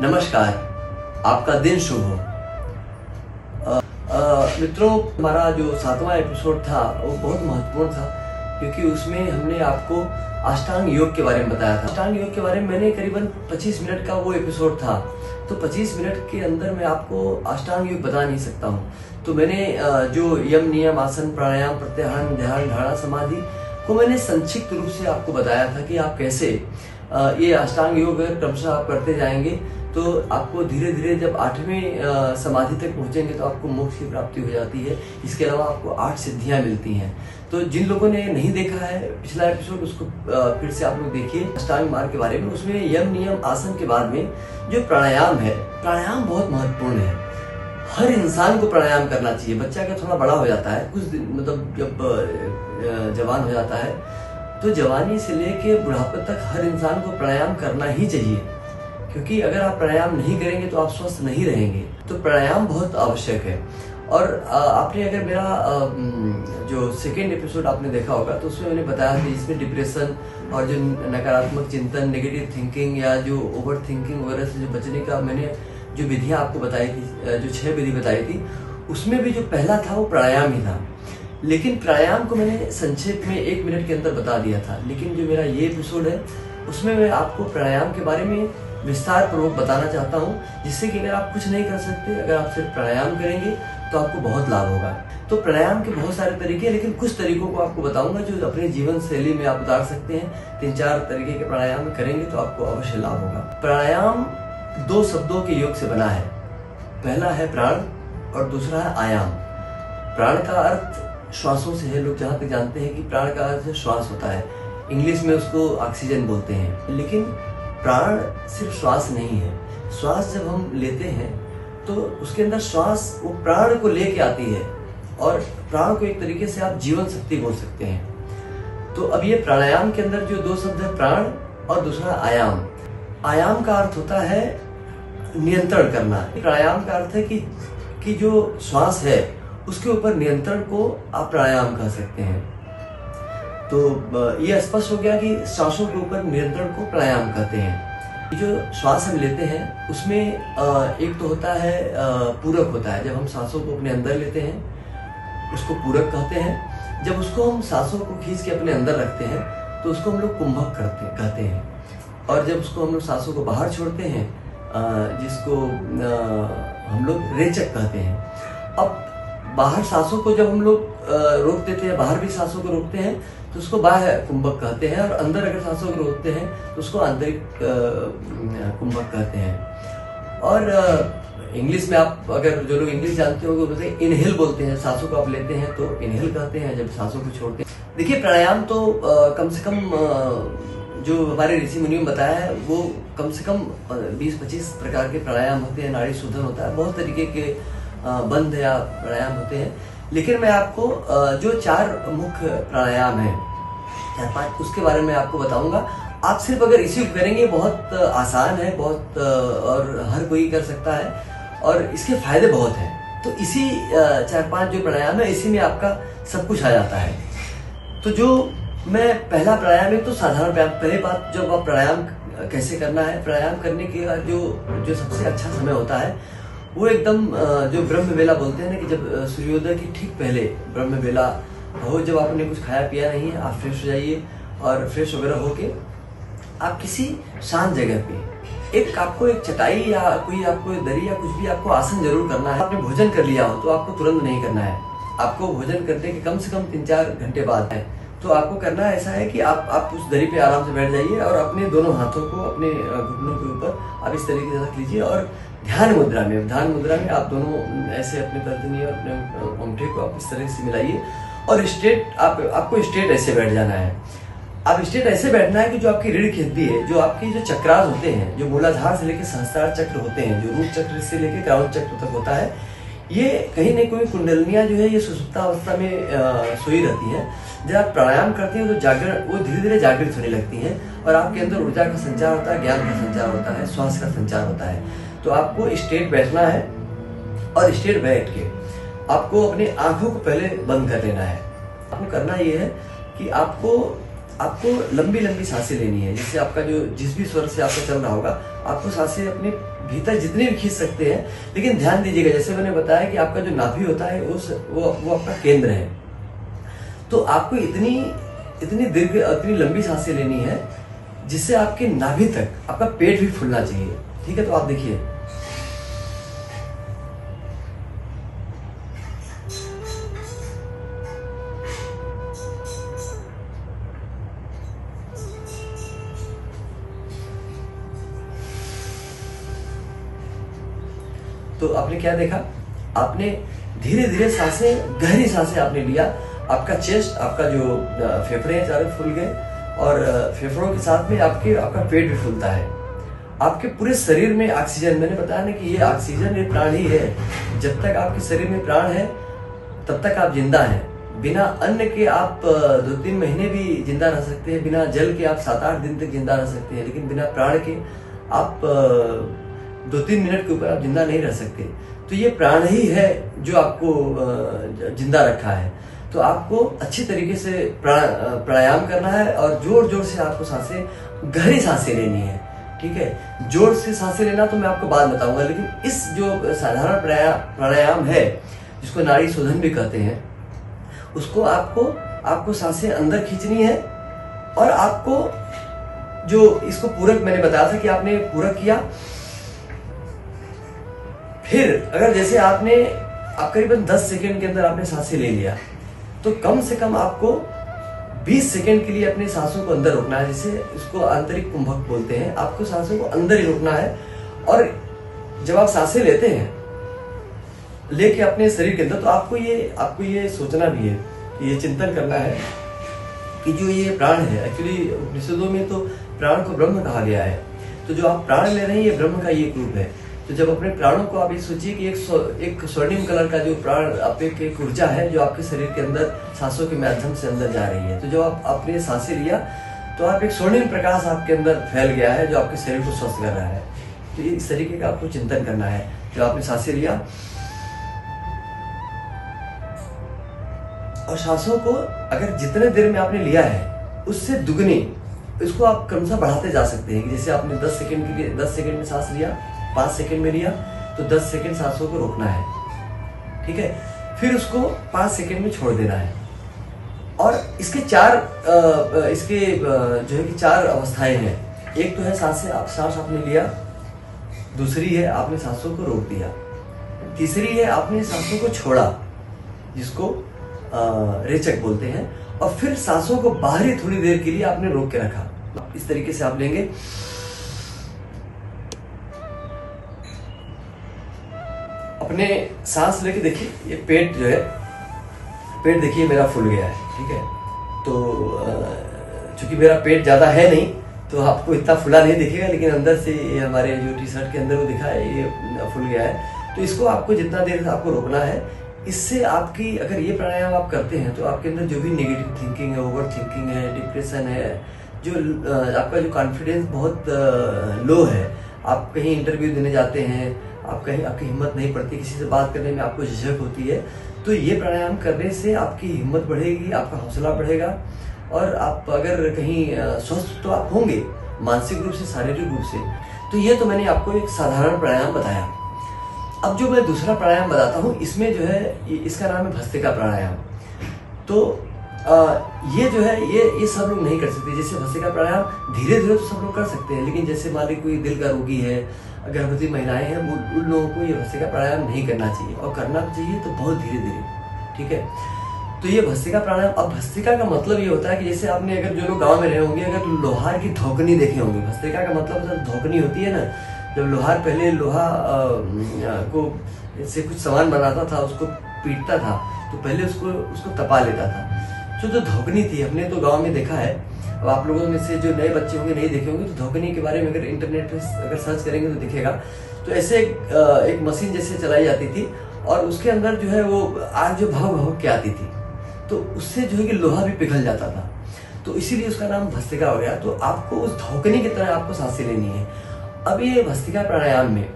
नमस्कार, आपका दिन शुभ हो। मित्रों, हमारा जो 7वां एपिसोड था वो बहुत महत्वपूर्ण था, क्योंकि उसमें हमने आपको अष्टांग योग के बारे में बताया था। अष्टांग योग के बारे में मैंने करीबन 25 मिनट का वो एपिसोड था, तो 25 मिनट के अंदर मैं आपको अष्टांग योग बता नहीं सकता हूँ। तो मैंने जो यम नियम आसन प्राणायाम प्रत्याहार ध्यान धारणा समाधि को मैंने संक्षिप्त रूप से आपको बताया था कि आप कैसे ये अष्टांग योग क्रमशः आप करते जाएंगे तो आपको धीरे धीरे जब 8वें समाधि तक पहुंचेंगे तो आपको मोक्ष की प्राप्ति हो जाती है। इसके अलावा आपको 8 सिद्धियां मिलती हैं। तो जिन लोगों ने नहीं देखा है पिछला एपिसोड, उसको फिर से आप लोग देखिए अष्टांग मार्ग के बारे में। उसमें यम नियम आसन के बाद में जो प्राणायाम है, प्राणायाम बहुत महत्वपूर्ण है। हर इंसान को प्राणायाम करना चाहिए। बच्चा का थोड़ा बड़ा हो जाता है, कुछ दिन मतलब जब जवान हो जाता है तो जवानी से लेके बुढ़ापे तक हर इंसान को प्राणायाम करना ही चाहिए, क्योंकि अगर आप प्राणायाम नहीं करेंगे तो आप स्वस्थ नहीं रहेंगे। तो प्राणायाम बहुत आवश्यक है। और आपने अगर मेरा जो सेकेंड एपिसोड आपने देखा होगा तो उसमें मैंने बताया कि इसमें डिप्रेशन और जो नकारात्मक चिंतन, नेगेटिव थिंकिंग या जो ओवर थिंकिंग वगैरह से जो बचने का मैंने जो विधियां आपको बताई थी, जो 6 विधि बताई थी, उसमें भी जो पहला था वो प्राणायाम ही था। लेकिन प्राणायाम को मैंने संक्षेप में 1 मिनट के अंदर बता दिया था। लेकिन जो मेरा ये एपिसोड है उसमें मैं आपको प्राणायाम के बारे में विस्तार पूर्वक बताना चाहता हूँ, जिससे कि अगर आप कुछ नहीं कर सकते, अगर आप सिर्फ प्राणायाम करेंगे तो आपको बहुत लाभ होगा। तो प्राणायाम के बहुत सारे तरीके हैं, लेकिन कुछ तरीकों को आपको बताऊंगा जो अपने जीवन शैली में आप उतार सकते हैं। 3-4 तरीके के प्राणायाम करेंगे तो आपको अवश्य लाभ होगा। प्राणायाम 2 शब्दों के योग से बना है। पहला है प्राण और दूसरा है आयाम। प्राण का अर्थ श्वासों से है। लोग जहाँ तक जानते हैं कि प्राण का अर्थ श्वास होता है, इंग्लिश में उसको ऑक्सीजन बोलते हैं। लेकिन प्राण सिर्फ श्वास नहीं है। श्वास जब हम लेते हैं तो उसके अंदर श्वास वो प्राण को लेके आती है, और प्राण को एक तरीके से आप जीवन शक्ति बोल सकते हैं। तो अब ये प्राणायाम के अंदर जो 2 शब्द है, प्राण और दूसरा आयाम। आयाम का अर्थ होता है नियंत्रण करना। प्राणायाम का अर्थ है कि जो श्वास है उसके ऊपर नियंत्रण को आप प्राणायाम कह सकते हैं। तो ये स्पष्ट हो गया कि श्वासों के ऊपर नियंत्रण को प्राणायाम कहते हैं। जो श्वास हम लेते हैं उसमें एक तो होता है पूरक होता है। जब हम सांसों को अपने अंदर लेते हैं उसको पूरक कहते हैं। जब उसको हम सांसों को खींच के अपने अंदर रखते हैं तो उसको हम लोग कुंभक कहते हैं। और जब उसको हम लोग सांसों को बाहर छोड़ते हैं जिसको हम लोग रेचक कहते हैं। अब बाहर सांसों को जब हम लोग रोक देते हैं, बाहर भी सांसों को रोकते हैं तो उसको बाह्य कुंभक कहते हैं, और अंदर अगर सांसों को रोकते हैं तो उसको आंतरिक कुंभक कहते हैं। और इंग्लिश में आप अगर जो लोग इंग्लिश जानते हो वो इनहेल बोलते हैं। सांसों को आप लेते हैं तो इनहेल कहते हैं, जब सांसों को छोड़ते हैं। देखिए, प्राणायाम तो कम से कम जो हमारे ऋषि मुनियों ने बताया है वो कम से कम 20-25 प्रकार के प्राणायाम होते हैं। नाड़ी शोधन होता है, बहुत तरीके के बंध या प्राणायाम होते हैं। लेकिन मैं आपको जो 4 मुख्य प्राणायाम है, 4-5, उसके बारे में आपको बताऊंगा। आप सिर्फ अगर इसी को करेंगे, बहुत आसान है, बहुत और हर कोई कर सकता है, और इसके फायदे बहुत हैं। तो इसी 4-5 जो प्राणायाम है, इसी में आपका सब कुछ आ जाता है। तो जो मैं पहला प्राणायाम है तो साधारण प्राणायाम। पहले बात, जब आप प्राणायाम कैसे करना है, प्राणायाम करने के जो सबसे अच्छा समय होता है वो एकदम जो ब्रह्म वेला बोलते हैं ना, कि जब सूर्योदय की ठीक पहले ब्रह्म वेला हो, जब आपने कुछ खाया पिया नहीं है, आप फ्रेश हो जाइए और फ्रेश वगैरह होके आप किसी शांत जगह पे आपको एक चटाई या कोई आपको दरी या कुछ भी आपको आसन जरूर करना है। आपने भोजन कर लिया हो तो आपको तुरंत नहीं करना है। आपको भोजन करने के कम से कम 3-4 घंटे बाद है। तो आपको करना ऐसा है कि आप उस दरी पे आराम से बैठ जाइए और अपने दोनों हाथों को अपने घुटनों के ऊपर आप इस तरीके से रख लीजिए, और ध्यान मुद्रा में आप दोनों ऐसे अपने तर्जनी और अपने अंगूठे को आप इस तरह से मिलाइए, और स्ट्रेट आपको स्ट्रेट ऐसे बैठ जाना है। आप स्ट्रेट ऐसे बैठना है कि जो आपकी रीढ़ की हड्डी है, जो आपके जो चक्रास होते हैं, जो मूलाधार से लेकर सहस्त्रार चक्र होते हैं, जो रूट चक्र से लेकर क्राउन चक्र तक होता है, ये कहीं न कहीं कुंडलिनियां जो है ये सुषुप्तावस्था में सोई रहती हैं। जब आप प्राणायाम करते हैं तो जागरण वो धीरे धीरे जागृत होने लगती हैं, और आपके अंदर ऊर्जा का संचार होता है, ज्ञान का संचार होता है, श्वास का संचार होता है। तो आपको स्ट्रेट बैठना है, और स्ट्रेट बैठ के आपको अपनी आंखों को पहले बंद कर लेना है। आपको करना ये है कि आपको लंबी लंबी सांसें लेनी है। जिससे आपका जो जिस भी स्वर से आपका चल रहा होगा, आपको सांसें अपने भीतर जितनी भी खींच सकते हैं, लेकिन ध्यान दीजिएगा जैसे मैंने बताया कि आपका जो नाभि होता है वो आपका केंद्र है। तो आपको इतनी दीर्घ इतनी लंबी सांसें लेनी है जिससे आपके नाभि तक आपका पेट भी फूलना चाहिए। ठीक है, तो आप देखिए तो आपने क्या देखा, आपने धीरे धीरे सांसें, गहरी सांसें आपने लिया, आपका चेस्ट, आपका जो फेफड़े हैं सारे फूल गए और फेफड़ों के साथ में आपका पेट भी फूलता है। आपके पूरे शरीर में ऑक्सीजन, मैंने बताया ना कि ये ऑक्सीजन ये प्राण ही है। जब तक आपके शरीर में प्राण है तब तक आप जिंदा हैं। बिना अन्न के आप 2-3 महीने भी जिंदा रह सकते हैं, बिना जल के आप 7-8 दिन तक जिंदा रह सकते हैं, लेकिन बिना प्राण के आप 2-3 मिनट के ऊपर आप जिंदा नहीं रह सकते। तो ये प्राण ही है जो आपको जिंदा रखा है। तो आपको अच्छी तरीके से प्राणायाम करना है और जोर जोर से आपको सांसें, गहरी सांसें लेनी है। ठीक है, जोर से सांसें लेना तो मैं आपको बाद बताऊंगा, लेकिन इस जो साधारण प्राणायाम है जिसको नाड़ी शोधन भी कहते हैं, उसको आपको सांसें अंदर खींचनी है और आपको जो इसको पूरक मैंने बताया था कि आपने पूरक किया, फिर अगर जैसे आप करीबन 10 सेकंड के अंदर आपने सांसें ले लिया तो कम से कम आपको 20 सेकंड के लिए अपने सांसों को अंदर रोकना है, जिसे इसको आंतरिक कुंभक बोलते हैं। आपको सांसों को अंदर ही रोकना है और जब आप सांसें लेते हैं लेके अपने शरीर के अंदर, तो आपको ये सोचना भी है, ये चिंतन करना है कि जो ये प्राण है, एक्चुअली उपनिषदों में तो प्राण को ब्रह्म कहा गया है। तो जो आप प्राण ले रहे हैं ये ब्रह्म का ये रूप है। तो जब अपने प्राणों को आप ये सोचिए कि एक स्वर्णिम कलर का जो प्राण आप एक ऊर्जा है जो आपके शरीर के अंदर सांसों के माध्यम से अंदर जा रही है। तो जब आप अपने सांसें लिया तो आप एक स्वर्णिम प्रकाश आपके अंदर फैल गया है जो आपके शरीर को स्वस्थ कर रहा है। तो इस तरीके का आपको चिंतन करना है। जब आपने सांसें लिया और सांसों को अगर जितने देर में आपने लिया है उससे दुगनी इसको आप क्रमशः बढ़ाते जा सकते हैं। जैसे आपने 10 सेकंड के लिए 10 सेकंड में सांस लिया, 5 सेकंड में लिया, तो 10 सेकंड सांसों को रोकना है। ठीक है, फिर उसको 5 सेकंड में छोड़ देना है। और इसके जो है कि 4 अवस्थाएं हैं। एक तो है सांस आपने लिया, दूसरी है आपने सांसों को रोक दिया, तीसरी है आपने सांसों को छोड़ा जिसको रेचक बोलते हैं, और फिर सांसों को बाहरी थोड़ी देर के लिए आपने रोक के रखा। इस तरीके से आप लेंगे। अपने सांस लेके देखिए, ये पेट जो है, पेट देखिए मेरा फूल गया है। ठीक है, तो चूंकि मेरा पेट ज्यादा है नहीं तो आपको इतना फुला नहीं दिखेगा, लेकिन अंदर से ये हमारे जो टी शर्ट के अंदर वो दिखा है ये फूल गया है। तो इसको आपको जितना देर आपको रोकना है। इससे आपकी अगर ये प्राणायाम आप करते हैं तो आपके अंदर जो भी नेगेटिव थिंकिंग है, ओवर थिंकिंग है, डिप्रेशन है, जो आपका जो कॉन्फिडेंस बहुत लो है, आप कहीं इंटरव्यू देने जाते हैं, आपकी हिम्मत नहीं पड़ती, किसी से बात करने में आपको झिझक होती है, तो ये प्राणायाम करने से आपकी हिम्मत बढ़ेगी, आपका हौसला बढ़ेगा और आप अगर कहीं स्वस्थ तो आप होंगे मानसिक रूप से, शारीरिक रूप से। तो ये तो मैंने आपको एक साधारण प्राणायाम बताया। अब जो मैं दूसरा प्राणायाम बताता हूँ इसमें जो है इसका नाम है भस्त्रिका प्राणायाम। तो ये जो है ये सब लोग नहीं कर सकते। जैसे भस्त्रिका प्राणायाम धीरे धीरे तो सब लोग कर सकते हैं, लेकिन जैसे मान ली कोई दिल का रोगी है, गर्भवती महिलाएं हैं, उन लोगों को ये भस्त्रिका प्राणायाम नहीं करना चाहिए, और करना चाहिए तो बहुत धीरे धीरे। ठीक है, तो ये भस्त्रिका प्राणायाम। अब भस्त्रिका का मतलब ये होता है कि जैसे आपने अगर जो लोग गाँव में रहे होंगे, अगर लोहार की धौकनी देखे होंगे, भस्त्रिका का मतलब धौकनी होती है ना, जब लोहार पहले लोहा को से कुछ सामान बनाता था, उसको पीटता था, तो पहले उसको तपा लेता था। जो धौकनी थी, हमने तो गांव में देखा है। अब आप लोगों में से जो नए बच्चे होंगे नहीं देखे होंगे, तो धौकनी के बारे में अगर इंटरनेट पे अगर सर्च करेंगे तो दिखेगा। तो ऐसे एक मशीन जैसे चलाई जाती थी और उसके अंदर जो है वो आग जो भभक के आती थी, तो उससे जो है कि लोहा भी पिघल जाता था, तो इसीलिए उसका नाम भस्त्रिका हो गया। तो आपको उस धौकनी की तरह आपको सांसें लेनी है। अब ये भस्त्रिका प्राणायाम में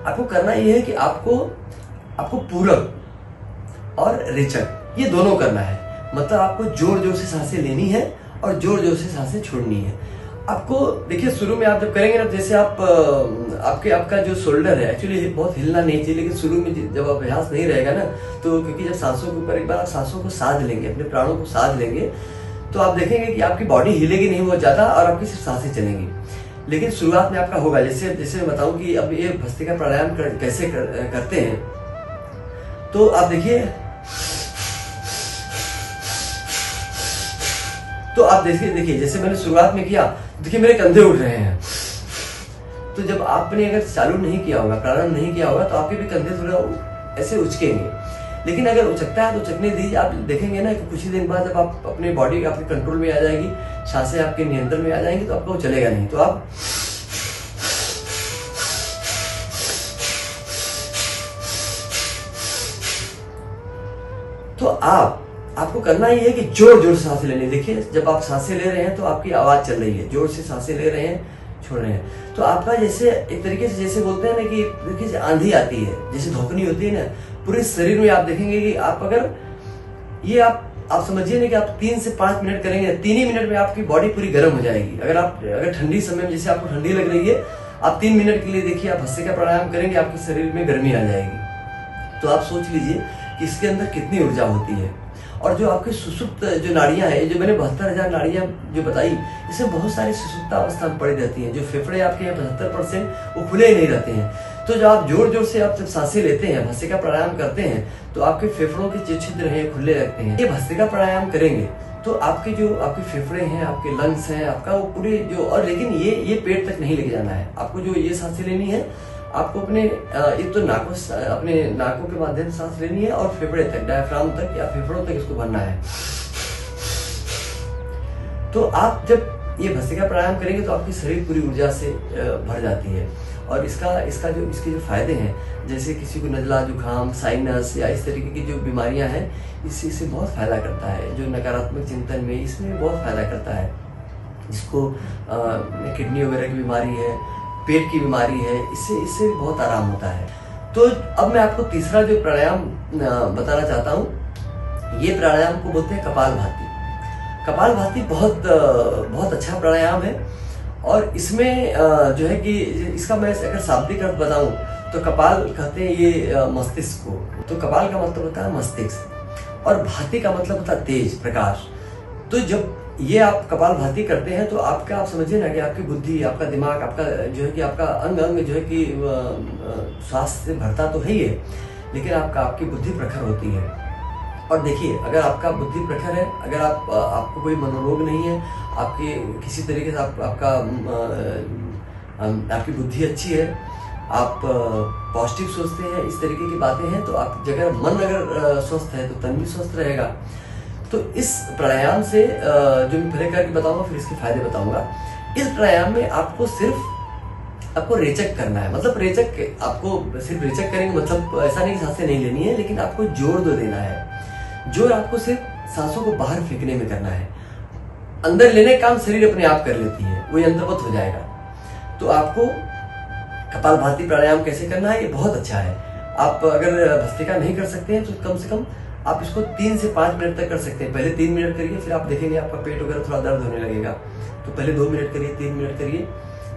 आपको करना ये है कि आपको पूरक और रेचक ये दोनों करना है। मतलब आपको जोर जोर से सांसें लेनी है और जोर जोर से सांसें छोड़नी है। आपको देखिए शुरू में आप जब करेंगे ना, जैसे आप आपका जो शोल्डर है एक्चुअली बहुत हिलना नहीं चाहिए, लेकिन शुरू में जब अभ्यास नहीं रहेगा ना, तो क्योंकि जब सांसों के ऊपर एक बार आप सांसों को साध लेंगे, अपने प्राणों को साध लेंगे, तो आप देखेंगे कि आपकी बॉडी हिलेगी नहीं बहुत ज्यादा और आपकी सिर्फ सांसें चलेंगी। लेकिन शुरुआत में आपका होगा, जैसे जैसे मैं बताऊं कि अब ये भस्त्रिका प्राणायाम कैसे करते हैं, तो आप देखिए, तो आप देखिए जैसे मैंने शुरुआत में किया, देखिए मेरे कंधे उठ रहे हैं। तो जब आपने अगर चालू नहीं किया होगा, प्रारंभ नहीं किया होगा, तो आपके भी कंधे थोड़ा ऐसे उचकेंगे। लेकिन अगर उचकता है तो उचकने दीजिए, आप देखेंगे ना कि कुछ ही दिन बाद जब आप अपने बॉडी आपके कंट्रोल में आ जाएगी, सांसें आपके नियंत्रण में आ जाएंगी, तो आपको चलेगा नहीं। तो आपको करना ही है कि जोर जोर से सांसें लेनी। देखिए जब आप सांसें ले रहे हैं तो आपकी आवाज चल रही है, जोर से सांसें ले रहे हैं, छोड़ रहे हैं, तो आपका जैसे एक तरीके से जैसे बोलते हैं ना कि देखिए आंधी आती है, जैसे धोखनी होती है ना, पूरे शरीर में आप देखेंगे कि आप अगर ये आप समझिए ना कि आप 3 से 5 मिनट करेंगे, 3 ही मिनट में आपकी बॉडी पूरी गर्म हो जाएगी। अगर ठंडी समय में जैसे आपको ठंडी लग रही है, आप 3 मिनट के लिए देखिए आप भस्त्रिका प्राणायाम करेंगे, आपके शरीर में गर्मी आ जाएगी। तो आप सोच लीजिए कि इसके अंदर कितनी ऊर्जा होती है। और जो आपकी सुषुप्त जो नाड़ियां हैं, जो मैंने 72,000 नाड़ियां जो बताई, इसमें बहुत सारी सुषुप्त अवस्था में पड़ी रहती हैं। जो फेफड़े आपके हैं 75% वो खुले ही नहीं रहते हैं। तो जब आप जोर जोर से आप जब सांसें लेते हैं, भस्त्रिका प्राणायाम करते हैं, तो आपके फेफड़ों के जो छिद्र हैं खुले रहते हैं। ये भस्त्रिका प्राणायाम करेंगे तो आपके फेफड़े हैं, आपके लंग्स हैं, आपका वो पूरे जो, और लेकिन ये पेट तक नहीं लेके जाना है आपको। जो ये सांसें लेनी है आपको अपने एक तो अपने नाकों के माध्यम से सांस लेनी है और फेफड़े तक, डायफ्राम तक या फेफड़ों तक इसको भरना है। तो आप जब ये भस्त्रिका प्राणायाम करेंगे तो आपकी शरीर पूरी ऊर्जा से भर जाती है। और इसके जो फायदे हैं, जैसे किसी को नजला, जुकाम, साइनस या इस तरीके की जो बीमारियां हैं, इससे बहुत फायदा करता है। जो नकारात्मक चिंतन में इसमें बहुत फायदा करता है। जिसको किडनी वगैरह की बीमारी है, पेट की बीमारी है, इससे बहुत आराम होता है। तो अब मैं आपको तीसरा जो प्राणायाम बताना चाहता हूँ, ये प्राणायाम को बोलते हैं कपालभाति। कपालभाति बहुत अच्छा प्राणायाम है। और इसमें जो है कि इसका मैं अगर शाब्दिक अर्थ बताऊं तो कपाल कहते हैं ये मस्तिष्क को, तो कपाल का मतलब होता है मस्तिष्क और भाति का मतलब होता है तेज, प्रकाश। तो जब ये आप कपालभाति करते हैं तो आप समझिए ना कि आपकी बुद्धि, आपका दिमाग, आपका जो है कि आपका अंग जो है कि श्वास से भरता तो है ही है, लेकिन आपकी बुद्धि प्रखर होती है। और देखिए अगर आपका बुद्धि प्रखर है, अगर आपको कोई मनोरोग नहीं है, आपके किसी तरीके से आपकी बुद्धि अच्छी है, आप पॉजिटिव सोचते हैं, इस तरीके की बातें हैं, तो आप अगर मन अगर स्वस्थ है तो तन भी स्वस्थ रहेगा। तो इस प्राणायाम से जो मैं पहले करके बताऊंगा, फिर इसके फायदे बताऊंगा। इस प्राणायाम में आपको रेचक करना है, मतलब रेचक आपको सिर्फ रेचक करेंगे, मतलब ऐसा नहीं कि सांसें नहीं लेनी है, लेकिन आपको जोर देना है। जोर आपको सिर्फ सांसों को बाहर फेंकने में करना है, अंदर लेने का काम शरीर अपने आप कर लेती है, वो यंत्रवत हो जाएगा। तो आपको कपालभाति प्राणायाम कैसे करना है, ये बहुत अच्छा है। आप अगर भस्त्रिका नहीं कर सकते हैं तो कम से कम आप इसको 3 से 5 मिनट तक कर सकते हैं। पहले 3 मिनट करिए, फिर आप देखेंगे आपका पेट वगैरह थोड़ा दर्द होने लगेगा। तो पहले 2 मिनट करिए, 3 मिनट करिए,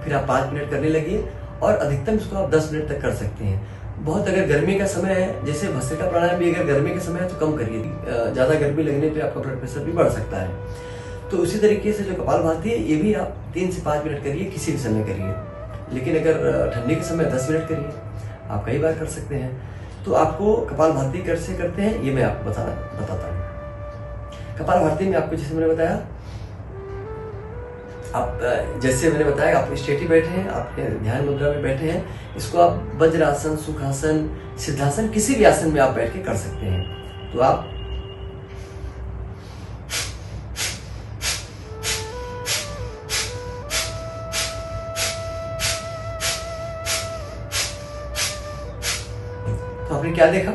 फिर आप 5 मिनट करने लगिए, और अधिकतम इसको आप 10 मिनट तक कर सकते हैं। बहुत अगर गर्मी का समय है, जैसे भस्त्रिका प्राणायाम भी अगर गर्मी का समय है तो कम करिए, ज्यादा गर्मी लगने पे आपका ब्लड प्रेशर भी बढ़ सकता है। तो उसी तरीके से जो कपालभाति है, ये भी आप 3 से 5 मिनट करिए, किसी भी समय करिए। लेकिन अगर ठंडी के समय 10 मिनट करिए, आप कई बार कर सकते हैं। तो आपको कपालभाति कैसे करते हैं ये मैं आपको बताता हूँ। कपालभाति में आपको जैसे मैंने बताया, आप जैसे मैंने बताया आप स्ट्रेट ही बैठे हैं, आप ध्यान मुद्रा में बैठे हैं। इसको आप वज्रासन, सुखासन, सिद्धासन, किसी भी आसन में आप बैठ के कर सकते हैं। तो आप आपने क्या देखा,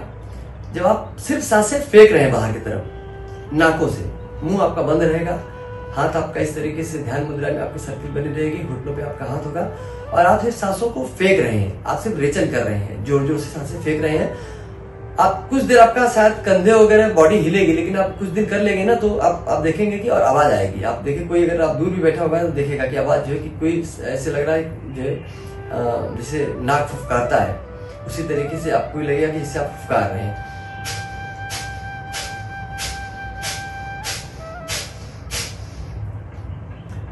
जब आप सिर्फ सांसें फेंक रहे हैं बाहर की तरफ नाकों से, मुंह आपका बंद रहेगा, हाथ आपका इस तरीके से ध्यान मुद्रा में आपकी सर्किल बनी रहेगी, घुटनों पे आपका हाथ होगा, और आप सिर्फ सांसों को फेंक रहे हैं, आप सिर्फ रेचन कर रहे हैं, जोर जोर से सांसें फेंक रहे हैं। आप कुछ देर आपका शायद कंधे वगैरह बॉडी हिलेगी, लेकिन आप कुछ दिन कर लेंगे ना तो आप देखेंगे कि और आवाज आएगी। आप देखिए कोई अगर आप दूर भी बैठा होगा तो देखेगा कि आवाज जो है कि कोई ऐसे लग रहा है जो है जैसे नाक फुफकारता है, उसी तरीके से आपको लगेगा कि जिससे आप फुफकार रहे हैं।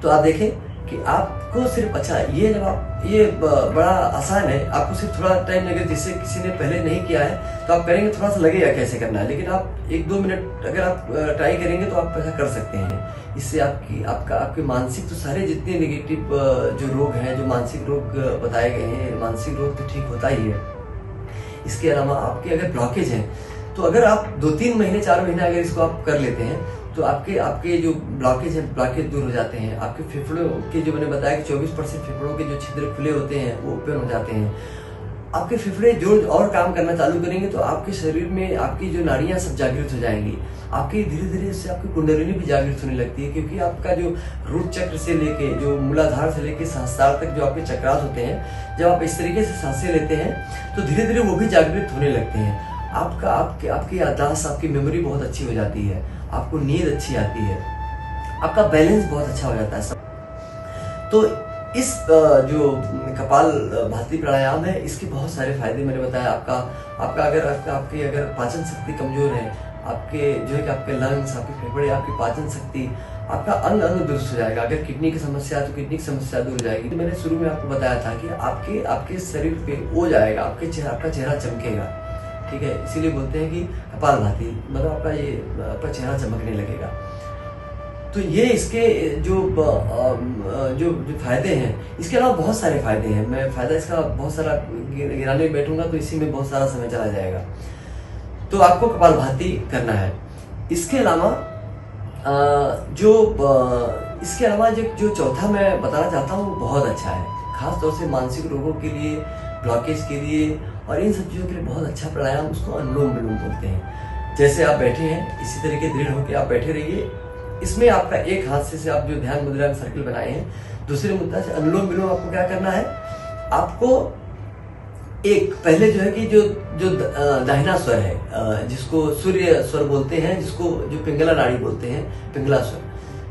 तो आप देखें कि आपको सिर्फ अच्छा ये जब आप ये बड़ा आसान है, आपको सिर्फ थोड़ा टाइम लगेगा, जिससे किसी ने पहले नहीं किया है तो आप करेंगे थोड़ा सा लगेगा कैसे करना है, लेकिन आप 1-2 मिनट अगर आप ट्राई करेंगे तो आप ऐसा कर सकते हैं। इससे आपके मानसिक तो सारे जितने नेगेटिव जो रोग हैं, जो मानसिक रोग बताए गए हैं, मानसिक रोग तो ठीक होता ही है। इसके अलावा आपके अगर ब्लॉकेज है तो अगर आप 2-3 महीने 4 महीने अगर इसको आप कर लेते हैं तो आपके जो ब्लॉकेज है, ब्लॉकेज दूर हो जाते हैं। आपके फेफड़ों के जो मैंने बताया कि 24% फेफड़ों के जो छिद्र खुले होते हैं वो ओपन हो जाते हैं। आपके फेफड़े जो और काम करना चालू करेंगे तो आपके शरीर में आपकी जो नाड़ियां सब जागृत हो जाएंगी। आपकी धीरे धीरे इससे आपकी कुंडलिनी भी जागृत होने लगती है, क्योंकि आपका जो रूट चक्र से लेके जो मूलाधार से लेके सहस्त्रार तक जो आपके चक्रास होते हैं, जब आप इस तरीके से सांसें लेते हैं तो धीरे धीरे वो भी जागृत होने लगते हैं। आपकी याददाश्त, आपकी मेमोरी बहुत अच्छी हो जाती है, आपको नींद अच्छी आती है, आपका बैलेंस बहुत अच्छा हो जाता है सब। तो इस जो कपाल भाती प्राणायाम है, इसके बहुत सारे फायदे मैंने बताया। आपका अगर पाचन शक्ति कमजोर है, आपके जो है कि आपके लंग्स, आपके फेफड़े, आपकी पाचन शक्ति, आपका अंग दुरुस्त हो जाएगा। अगर किडनी की समस्या है तो किडनी की समस्या दूर हो जाएगी। मैंने शुरू में आपको बताया था कि आपके शरीर पे हो जाएगा, आपका चेहरा चमकेगा, ठीक है। इसीलिए बोलते हैं कि कपाल भाती, मतलब आपका चेहरा चमकने लगेगा। तो ये इसके जो फायदे हैं, इसके अलावा बहुत सारे फायदे हैं। मैं फायदा इसका बहुत सारा गिनाने बैठूंगा तो इसी में बहुत सारा समय चला जाएगा। तो आपको कपाल भाती करना है। इसके अलावा जो चौथा मैं बताना चाहता हूँ वो बहुत अच्छा है, खास तौर से मानसिक रोगों के लिए, ब्लॉकेज के लिए और इन सब चीजों के लिए बहुत अच्छा प्राणायाम, उसको अनुलोम विलोम बोलते हैं। जैसे आप बैठे हैं इसी तरीके दृढ़ होकर आप बैठे रहिए। इसमें आपका एक हाथ से आप जो ध्यान मुद्रा में सर्किल बनाए हैं, दूसरे मुद्रा से अनुलोम विलोम आपको क्या करना है, आपको एक पहले जो है कि जो दाहिना स्वर है, जिसको सूर्य स्वर बोलते हैं, जिसको जो पिंगला नाड़ी बोलते हैं, पिंगला स्वर,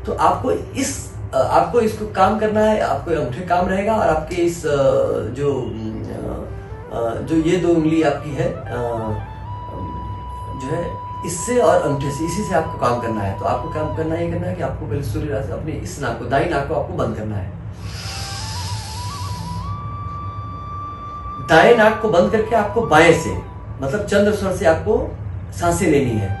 तो आपको इसको काम करना है। आपको अंगूठे काम रहेगा और आपके इस जो ये 2 उंगली आपकी है जो है, इससे और अंगूठे से, इसी से आपको काम करना है। तो आपको काम करना ये करना है कि आपको पहले सूर्य राशि अपने इस नाक को, दाई नाक को आपको बंद करना है। दाएं नाक को बंद करके आपको बाएं से, मतलब चंद्र स्वर से आपको सांसें लेनी है।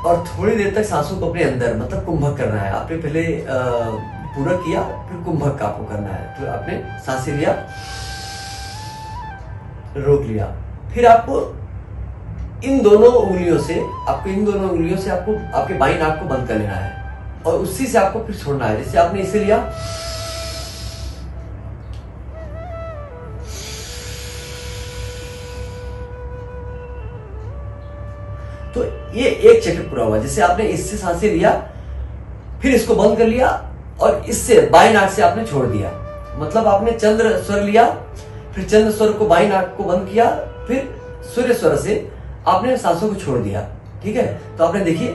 और थोड़ी देर तक सांसों को अपने अंदर, मतलब कुंभक करना है। आपने पहले पूरा किया, फिर कुंभक का आपको करना है। तो आपने सांसें लिया, रोक लिया, फिर आपको इन दोनों उंगलियों से आपको आपके बाईं नाक को बंद कर लेना है और उसी से आपको फिर छोड़ना है। जैसे आपने इसे लिया, तो ये एक चक्र पूरा हुआ। जैसे आपने इससे सांसें लिया, फिर इसको बंद कर लिया और इससे बाएं नाक से आपने छोड़ दिया। मतलब आपने चंद्र स्वर लिया, फिर चंद्र स्वर को बाईं नाक को बंद किया, फिर सूर्य स्वर से आपने सांसों को छोड़ दिया, ठीक है। तो आपने देखिए,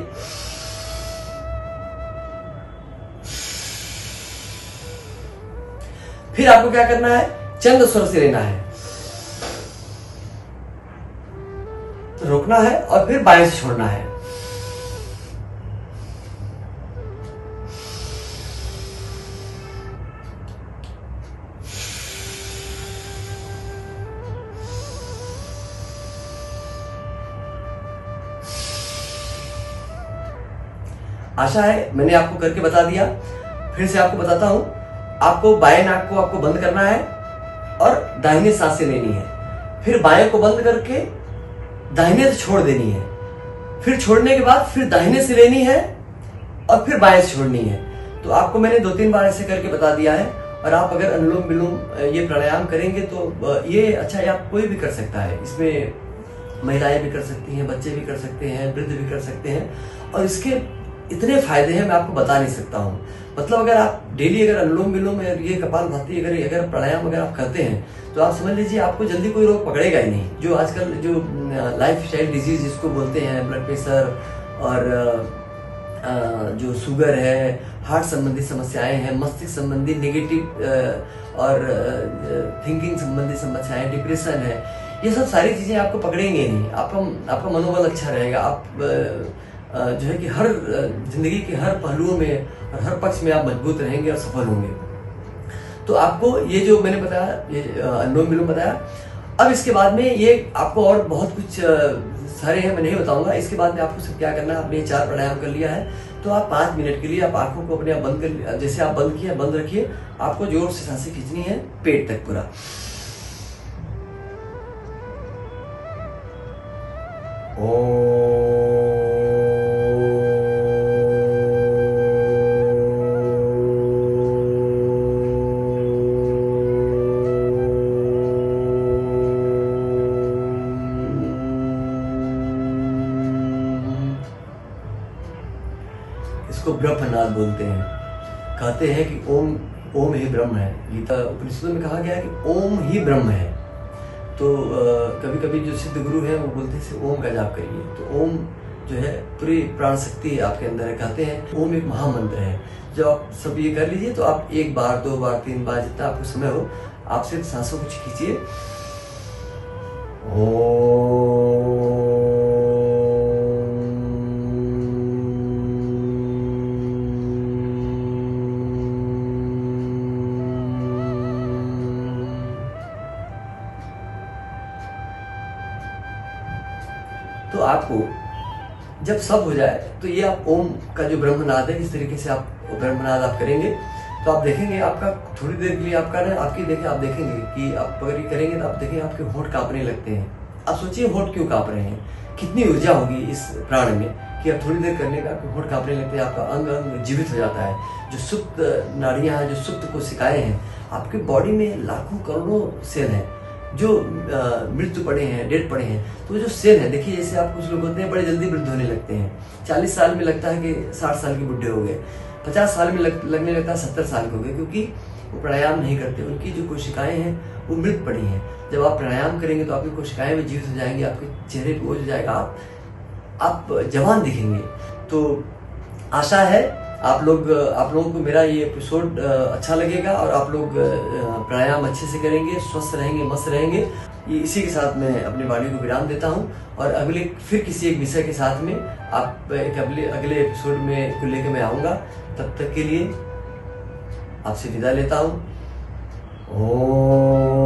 फिर आपको क्या करना है, चंद्र स्वर से लेना है, रोकना है और फिर बाएं से छोड़ना है। आशा है मैंने आपको करके बता दिया। फिर से आपको बताता हूं, आपको बाएं नाक को आपको बंद करना है और दाहिने सांसें लेनी है, फिर बाएं को बंद करके दाहिने से छोड़ देनी है, फिर छोड़ने के बाद फिर दाहिने से लेनी है और फिर बाएं से छोड़नी है। तो आपको मैंने 2-3 बार ऐसे करके बता दिया है। और आप अगर अनुलोम विलोम ये प्राणायाम करेंगे तो ये अच्छा है, आप कोई भी कर सकता है। इसमें महिलाएं भी कर सकती हैं, बच्चे भी कर सकते हैं, वृद्ध भी कर सकते हैं। और इसके इतने फायदे हैं, मैं आपको बता नहीं सकता हूँ। मतलब अगर आप डेली अगर अनुलोम विलोम ये कपालभाति अगर प्राणायाम अगर आप करते हैं तो आप समझ लीजिए आपको जल्दी कोई रोग पकड़ेगा ही नहीं। जो आजकल जो लाइफ स्टाइल डिजीज जिसको बोलते हैं, ब्लड प्रेशर और जो शुगर है, हार्ट संबंधी समस्याएं हैं, मस्तिष्क संबंधी नेगेटिव और थिंकिंग संबंधी समस्याएं, डिप्रेशन है, ये सब सारी चीजें आपको पकड़ेंगे नहीं। आपका मनोबल अच्छा रहेगा। आप जो है कि हर जिंदगी के हर पहलुओं में और हर पक्ष में आप मजबूत रहेंगे और सफल होंगे। तो आपको ये जो मैंने बताया, ये अनुलोम विलोम बताया। अब इसके बाद में ये आपको और बहुत कुछ सारे हैं, मैं नहीं बताऊंगा। इसके बाद में आपको सब क्या करना है, आपने 4 प्राणायाम कर लिया है तो आप 5 मिनट के लिए आप आंखों को अपने आप बंद कर, जैसे आप बंद किए बंद रखिए। आपको जोर से सांसें खींचनी है पेट तक पूरा। इसको ब्रह्मनाद बोलते हैं। कहते हैं कि ओम ही ब्रह्म है। गीता उपनिषदों में कहा गया है कि ओम ही ब्रह्म है। तो कभी कभी जो सिद्ध गुरु है वो बोलते हैं ओम का जाप करिए। तो ओम जो है पूरी प्राण शक्ति आपके अंदर है। कहते हैं ओम एक महामंत्र है। जब आप सब ये कर लीजिए तो आप 1 बार 2 बार 3 बार जितना आपको समय हो आप सिर्फ सांसों को खींचिए। तो आपको जब सब हो जाए तो ये आप ओम का जो ब्रह्मनाद है, इस तरीके से आप ब्रह्मनाद आप करेंगे तो आप देखेंगे आपका थोड़ी देर के लिए आपका ना आप देखेंगे कि आप अगर ये करेंगे तो आप देखेंगे आपके होंठ कांपने लगते हैं। आप सोचिए होंठ क्यों कांप रहे हैं, कितनी ऊर्जा होगी इस प्राण में कि आप थोड़ी देर करने का आपके होंठ कांपने लगते हैं, आपका अंग अंग जीवित हो जाता है। जो सुप्त नाड़ियां हैं, जो सुप्त कोशिकाएं हैं, आपके बॉडी में लाखों करोड़ों सेल हैं जो मृत्यु पड़े हैं, डेड पड़े हैं। तो जो सेल है, देखिए जैसे आप कुछ लोग होते हैं बड़े जल्दी वृद्ध होने लगते हैं। 40 साल में लगता है कि 60 साल के बुढ़े हो गए, 50 साल में लगने लगता है 70 साल के हो गए, क्योंकि वो प्राणायाम नहीं करते। उनकी जो कोशिकाएं हैं वो मृत पड़ी हैं। जब आप प्राणायाम करेंगे तो आपकी कोशिकाएं भी जीवित हो जाएंगी, आपके चेहरे पे ओझ जाएगा, आप जवान दिखेंगे। तो आशा है आप लोगों को मेरा ये एपिसोड अच्छा लगेगा और आप लोग प्राणायाम अच्छे से करेंगे, स्वस्थ रहेंगे, मस्त रहेंगे। ये इसी के साथ मैं अपनी वाणी को विराम देता हूँ और फिर किसी एक विषय के साथ में आप अगले एपिसोड में को लेकर मैं आऊँगा। तब तक के लिए आपसे विदा लेता हूँ। ओम।